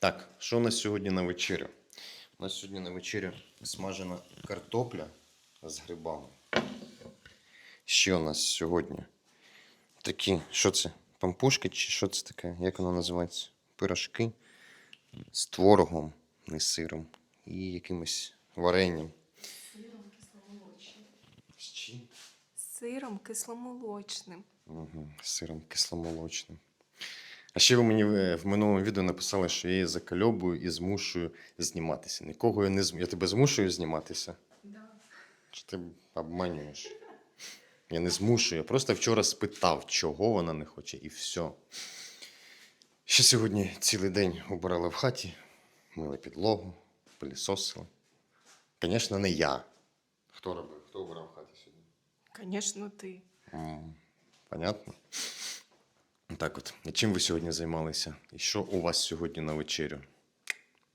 Так, що у нас сьогодні на вечерю? У нас сьогодні на вечерю смажена картопля з грибами. Ще у нас сьогодні такі, що це? Пампушки чи що це таке? Як воно називається? Пирожки з творогом, не сиром, і якимось варенням. Сиром кисломолочним. З чим? Сиром кисломолочним. Угу, з сиром кисломолочним. А ще ви мені в минулому відео написали, що я її закальобую і змушую зніматися. Нікого я не змушую. Я тебе змушую зніматися? Да. Чи ти обманюєш? Я не змушую. Я просто вчора спитав, чого вона не хоче, і все. Ще сьогодні цілий день убирали в хаті, мили підлогу, пилісосили. Звісно, не я. Хто робив? Хто убирав в хаті сьогодні? Звісно, ти. Понятно? Так от. І чим ви сьогодні займалися? І що у вас сьогодні на вечерю?